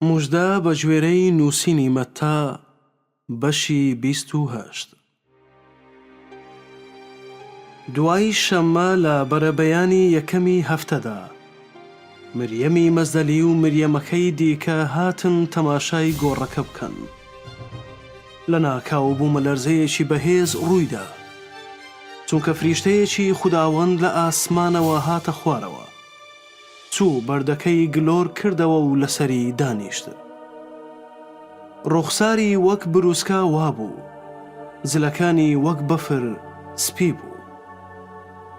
موژدە بە گوێرەی نووسینی مەتتا بەشی 28. دوای شەممە لە بەرەبەیانی یەکەمی هەفتەدا مریەمی مەزدەلی و مریەمەکەی دیکە هاتن تەماشای گۆڕەکە بکەن. لە ناکاو بوومە لەرزەیەکی بەهێز ڕوویدا، چونکە فریشتەیەکی خوداوەند لە ئاسمانەوە هاتە خوارەوە، چوو بەردەکەی گلۆر کردەوە و لەسەری دانیشت. ڕوخساری وەک بروسکە وابوو، زلەکانی وەک بەفر سپی بوو.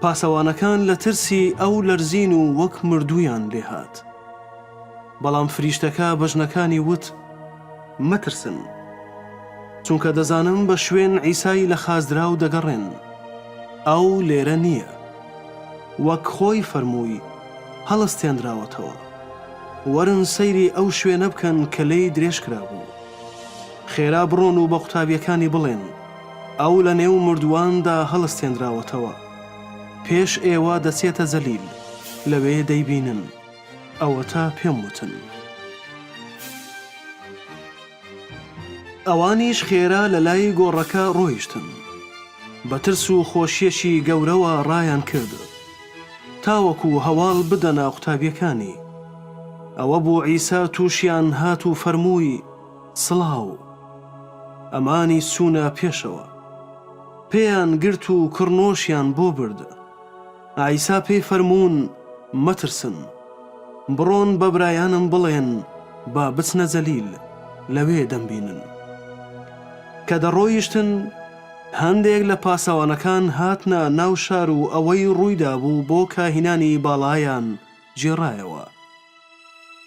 پاسەوانەکان لە ترسی ئەو لەرزین و وەک مردوویان لێهات. بەڵام فریشتەکە بە ژنەکانی وت: مەترسن، چونکە دەزانم بە شوێن عیسای لە خازدراو دەگەڕێن. ئەو لێرە نییە، وەک خۆی فەرمووی هەڵستێنراوەتەوە. وەرن سەیری ئەو شوێنە بکەن کە لێی درێژ کرابوو. خێرا بڕۆن و بە قوتابیەکانی بڵێن: ئەو لە نێو مردوواندا هەڵستێنراوەتەوە، پێش ئێوە دەچێتە زەلیل، لەوێ دەیبینن. ئەوە تا پێم وتن. ئەوانیش خێرا لە لای گۆڕەکە ڕۆیشتن، بە ترس و خۆشیەشی گەورەوە ڕایان کرد، تاوەکو هەواڵ بدەنە قوتابیەکانی. ئەوە بوو عیسا تووشیان هات و فەرمووی: سڵاو، ئەمانی سوونە پێشەوە. پێیان گرت و کڕنۆشیان بۆ برد. عیسا پێی فەرموون: مەترسن، بڕۆن بە برایانم بڵێن با بچنە زەلیل، لەوێ دەمبینن. کە دەڕۆیشتن، هەندێک لە پاسەوانەکان هاتنە ناو شار و ئەوەی ڕوویدا بوو بۆ کاهینانی باڵایان جێڕایەوە.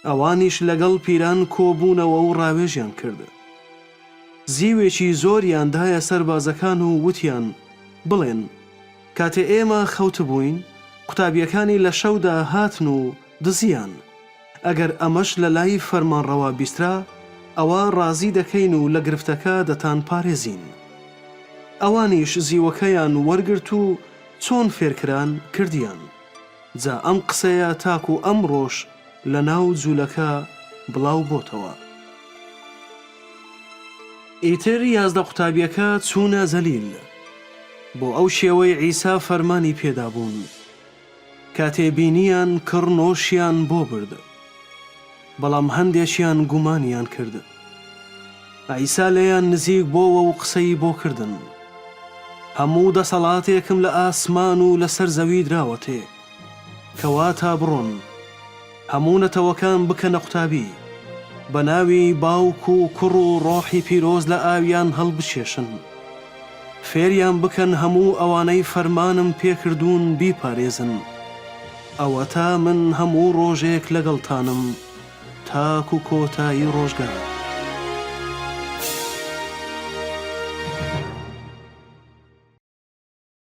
ئەوانیش لەگەڵ پیران کۆبوونەوە و ڕاوێژیان کرد. زیوێکی زۆریان دایە سەربازەکان و وتیان: بڵێن، کاتێ ئێمە خەوت بووین، قوتابیەکانی لە شەودا هاتن و دزیان. ئەگەر ئەمەش لە لای فەرمانڕەوا بیسترا، ئەوە ڕازی دەکەین و لە گرفتەکە دەتان پارێزین. ئەوانیش زیوەکەیان وەرگرت و چۆن فێرکران کردیان. جا ئەم قسەیە تاکو ئەم ڕۆژ لە ناو جوولەکە بڵاو بۆتەوە. ئیتر 11 قوتابیەکە چوونە زەلیل، بۆ ئەو شێوەی عیسا فەرمانی پێدا بوون. کاتێ بینیان کڕنۆشیان بۆ برد، بەڵام هەندێکیان گومانیان کرد. عیسا لێیان نزیک بۆوە و قسەی بۆ کردن: هەموو دەسەڵاتێکم لە ئاسمان و لەسەر زەوی دراوەتێ، کەواتە بڕۆن، هەموو نەتەوەکان بکەنە قوتابی، بە ناوی باوک و کوڕ و ڕۆحی پیرۆز لە ئاویان هەڵبچێشن. فێریان بکەن هەموو ئەوانەی فەرمانم پێکردوون بیپارێزن. ئەوە تا من هەموو ڕۆژێک لەگەڵتانم تاکو کۆتایی ڕۆژگار.